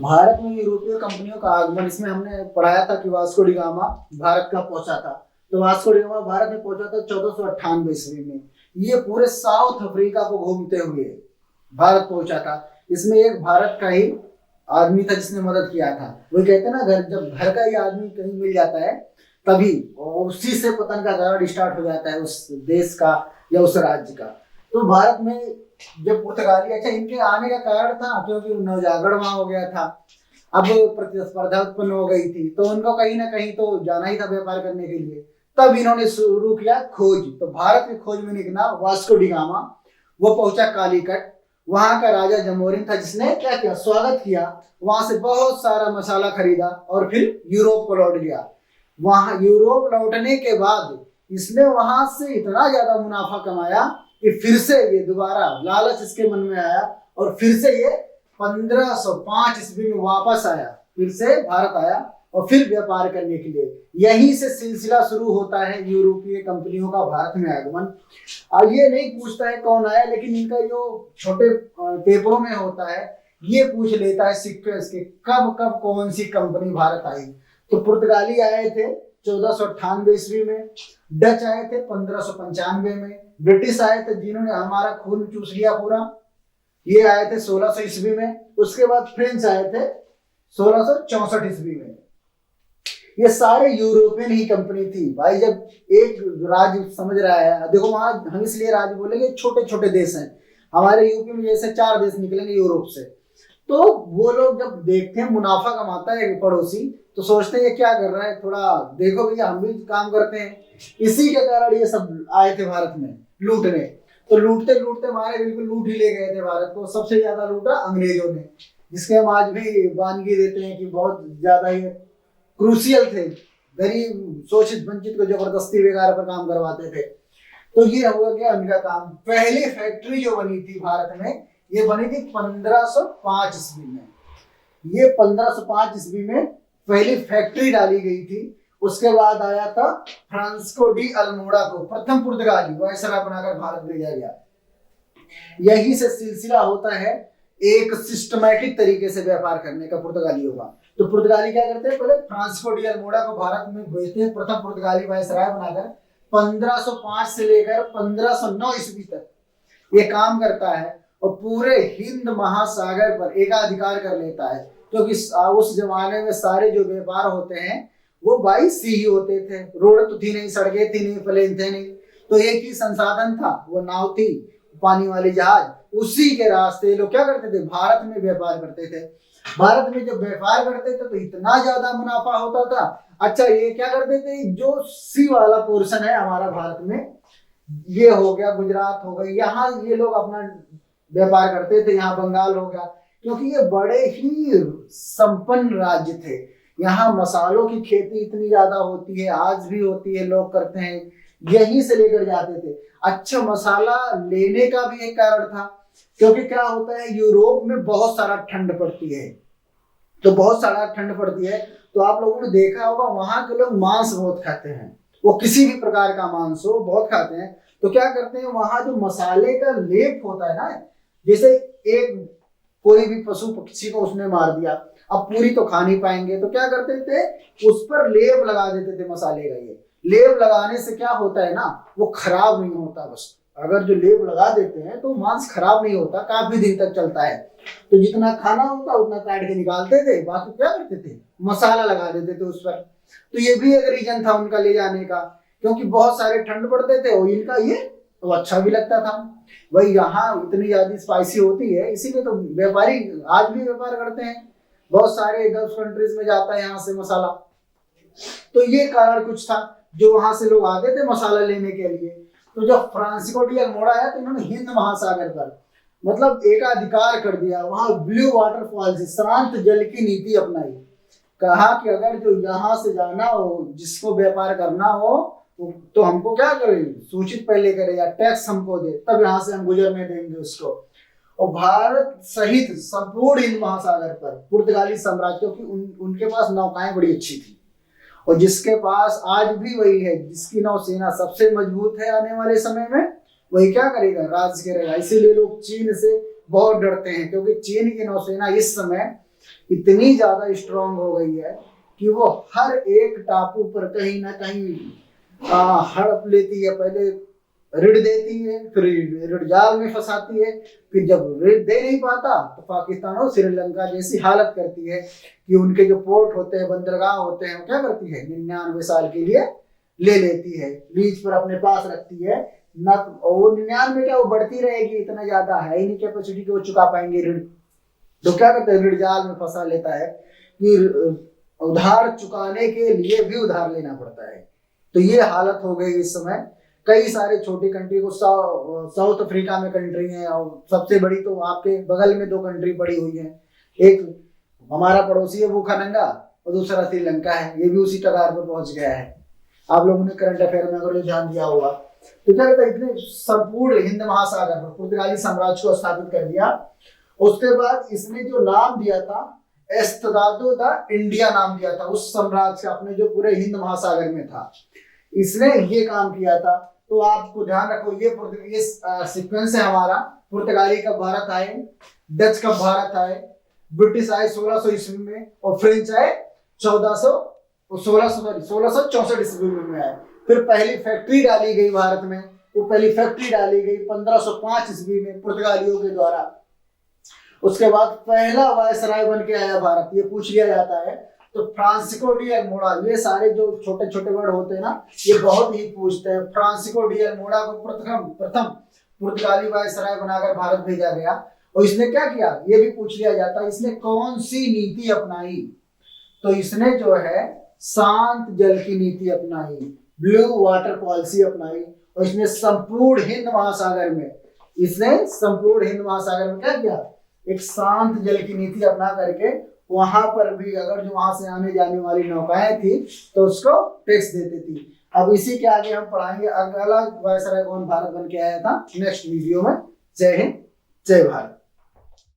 भारत में यूरोपीय कंपनियों का आगमन, इसमें हमने पढ़ाया था कि वास्को डी गामा भारत का पहुंचा था। तो वास्को डी गामा भारत में पहुंचा था 1498 ईस्वी में। ये पूरे साउथ अफ्रीका को घूमते हुए भारत पहुंचा था। इसमें एक भारत का ही आदमी था जिसने मदद किया था। वो कहते हैं ना, जब घर का ही आदमी कहीं मिल जाता है तभी उसी से पतन का दौर स्टार्ट हो जाता है उस देश का या उस राज्य का। तो भारत में जब पुर्तगाली, अच्छा इनके आने का कारण था क्योंकि नवजागरण वहां हो गया था। अब प्रतिस्पर्धा उत्पन्न हो गई थी तो उनको कहीं ना कहीं तो जाना ही था व्यापार करने के लिए। तब इन्होंने शुरू किया खोज। तो भारत की खोज में निकला वास्को डी गामा। वो पहुंचा कालीकट। वहां का राजा जमोरिन था जिसने क्या किया, स्वागत किया। वहां से बहुत सारा मसाला खरीदा और फिर यूरोप को लौट गया। वहां यूरोप लौटने के बाद इसने वहां से इतना ज्यादा मुनाफा कमाया कि फिर से ये दोबारा लालच इसके मन में आया और फिर से ये 1505 ईस्वी में वापस आया, फिर से भारत आया और फिर व्यापार करने के लिए। यहीं से सिलसिला शुरू होता है यूरोपीय कंपनियों का भारत में आगमन। और ये नहीं पूछता है कौन आया, लेकिन इनका जो छोटे पेपरों में होता है ये पूछ लेता है सीक्वेंस के, कब कब कौन सी कंपनी भारत आई। तो पुर्तगाली आए थे 1498 ईस्वी में, डच आए थे 1595 में, ब्रिटिश आए थे जिन्होंने हमारा खून चूस लिया पूरा, ये आए थे 1600 ईस्वी में। उसके बाद फ्रेंच आए थे 1664 ईस्वी में। ये सारे यूरोपियन ही कंपनी थी भाई। जब एक राज्य समझ रहा है, देखो वहां हम इसलिए राज्य बोलेंगे, छोटे छोटे देश हैं। हमारे यूपी में जैसे 4 देश निकलेंगे यूरोप से, तो वो लोग जब देखते हैं मुनाफा कमाता है पड़ोसी तो सोचते हैं ये क्या कर रहा है, थोड़ा देखो भैया हम भी काम करते हैं। इसी के कारण ये सब आए थे भारत में लूटने। तो लूटते लूटते मारे बिल्कुल लूट ही ले गए थे भारत को। सबसे ज्यादा लूटा अंग्रेजों ने, जिसके हम आज भी वानगी देते हैं कि बहुत ज्यादा ही क्रूशियल थे। गरीब शोषित वंचित को जबरदस्ती बेकार पर काम करवाते थे। तो ये हुआ क्या उनका काम। पहली फैक्ट्री जो बनी थी भारत में, ये बनी थी 1505 ईस्वी में। ये 1505 ईस्वी में पहली फैक्ट्री डाली गई थी। उसके बाद आया था फ्रांसिस्को डी अल्मोड़ा को प्रथम पुर्तगाली वायसराय बनाकर भारत भेजा गया। यही से सिलसिला होता है एक सिस्टमैटिक तरीके से व्यापार करने का पुर्तगालियों का। तो पुर्तगाली क्या करते हैं, पहले फ्रांसिस्को डी अल्मोड़ा को भारत में भेजते हैं प्रथम पुर्तगाली वायसराय बनाकर। 1505 से लेकर 1509 ईस्वी तक ये काम करता है और पूरे हिंद महासागर पर एकाधिकार कर लेता है। क्योंकि उस जमाने में सारे जो व्यापार होते हैं वो बाई सी ही होते थे। रोड तो थी नहीं, सड़कें थी नहीं, प्लेन थे नहीं। तो एक ही संसाधन था, वो नाव थी, पानी वाली जहाज। उसी के रास्ते लोग क्या करते थे, भारत में व्यापार करते थे। भारत में जब व्यापार करते थे तो इतना ज्यादा मुनाफा होता था। अच्छा ये क्या करते थे, जो सी वाला पोर्शन है हमारा भारत में, ये हो गया गुजरात हो गई, यहाँ ये लोग अपना व्यापार करते थे। यहाँ बंगाल हो गया, क्योंकि ये बड़े ही संपन्न राज्य थे। यहाँ मसालों की खेती इतनी ज्यादा होती है, आज भी होती है, लोग करते हैं, यहीं से लेकर जाते थे। अच्छा मसाला लेने का भी एक कारण था, क्योंकि क्या होता है यूरोप में बहुत सारा ठंड पड़ती है। तो बहुत सारा ठंड पड़ती है तो आप लोगों ने देखा होगा वहां के लोग मांस बहुत खाते हैं। वो किसी भी प्रकार का मांस हो बहुत खाते हैं। तो क्या करते हैं, वहां जो मसाले का लेप होता है ना, जैसे एक कोई भी पशु पक्षी को उसने मार दिया, अब पूरी तो खा नहीं पाएंगे, तो क्या करते थे, उस पर लेप लगा देते थे मसाले का। ये लेप लगाने से क्या होता है ना, वो खराब नहीं होता। बस अगर जो लेप लगा देते हैं तो मांस खराब नहीं होता, काफी दिन तक चलता है। तो जितना खाना होता उतना काट के निकालते थे, बाकी क्या करते थे, मसाला लगा देते थे उस पर। तो ये भी एक रीजन था उनका ले जाने का, क्योंकि बहुत सारे ठंड पड़ते थे और इनका ये तो अच्छा भी लगता था। वही यहाँ इतनी ज्यादा स्पाइसी होती है, इसीलिए तो व्यापारी आज भी व्यापार करते हैं। बहुत सारे गल्फ कंट्रीज में जाता है यहाँ से मसाला। तो ये कारण कुछ था जो वहां से लोग आते थे मसाला लेने के लिए। तो जब फ्रांसिस्को डी अल्मोड़ा आया तो इन्होंने हिंद महासागर पर मतलब एकाधिकार कर दिया। वहां ब्लू वाटरफॉल से शांत जल की नीति अपनाई। कहा कि अगर जो यहाँ से जाना हो, जिसको व्यापार करना हो, तो हमको क्या करे, सूचित पहले करे या टैक्स हमको दे, तब यहाँ से हम गुजरने देंगे उसको। और भारत सहित संपूर्ण हिंद महासागर पर पुर्तगाली साम्राज्य, क्योंकि उनके पास नौकाएं बड़ी अच्छी थी और जिसके पास आज भी वही है, जिसकी नौसेना सबसे मजबूत है आने वाले समय में, वही क्या करेगा, राज करेगा। इसीलिए लोग चीन से बहुत डरते हैं, क्योंकि चीन की नौसेना इस समय इतनी ज्यादा स्ट्रांग हो गई है कि वो हर एक टापू पर कहीं ना कहीं हड़प लेती है। पहले ऋण देती है, फिर ऋण जाल में फंसाती है, फिर जब ऋण दे नहीं पाता तो पाकिस्तान और श्रीलंका जैसी हालत करती है कि उनके जो पोर्ट होते हैं, बंदरगाह होते हैं, वो क्या करती है, 99 साल के लिए ले लेती है, लीज पर अपने पास रखती है ना। वो 99 क्या वो बढ़ती रहेगी, इतना ज्यादा है ही नहीं कैपेसिटी कि वो चुका पाएंगे ऋण। तो क्या करते हैं, ऋण जाल में फंसा लेता है कि उधार चुकाने के लिए भी उधार लेना पड़ता है। तो ये हालत हो गई इस समय। कई सारे छोटी कंट्री को साउथ अफ्रीका में कंट्री है, और सबसे बड़ी तो आपके बगल में 2 कंट्री पड़ी हुई है। एक हमारा पड़ोसी है भूखानंगा, और दूसरा श्रीलंका है, ये भी उसी कगार पर पहुंच गया है। आप लोगों ने करंट अफेयर में अगर ध्यान दिया होगा तो क्या कहता है, इतने संपूर्ण हिंद महासागर पर पुर्तगाली साम्राज्य को स्थापित कर दिया। उसके बाद इसने जो नाम दिया था एस्टदादो द इंडिया नाम दिया था उस साम्राज्य का, अपने जो पूरे हिंद महासागर में था, इसने ये काम किया था। तो आपको ध्यान रखो, ये सीक्वेंस है हमारा। पुर्तगाली कब भारत आए, डच कब भारत आए, ब्रिटिश आए 1600 ईस्वी में, और फ्रेंच आए 1664 ईस्वी में आए। फिर पहली फैक्ट्री डाली गई भारत में, वो पहली फैक्ट्री डाली गई 1505 ईस्वी में पुर्तगालियों के द्वारा। उसके बाद पहला वायसराय बन के आया भारत, ये पूछ लिया जाता है। तो फ्रांसिस्को डी अल्मोड़ा, ये सारे जो छोटे छोटे वर्ड होते हैं ना, ये बहुत ही पूछते हैं। फ्रांसिस्को डी अल्मोड़ा को प्रथम पुर्तगाली वायसराय बनाकर भारत भेजा गया। और इसने क्या किया, ये भी पूछ लिया जाता है, इसने कौन सी नीति अपनाई। तो इसने जो है शांत जल की नीति अपनाई, ब्लू वाटर पॉलिसी अपनाई। और इसने संपूर्ण हिंद महासागर में क्या किया, एक शांत जल की नीति अपना करके वहां पर भी अगर जो वहां से आने जाने वाली नौकाएं थी तो उसको टैक्स देती थी। अब इसी के आगे हम पढ़ाएंगे अगला वायसराय कौन भारत बन के आया था नेक्स्ट वीडियो में। जय हिंद, जय भारत।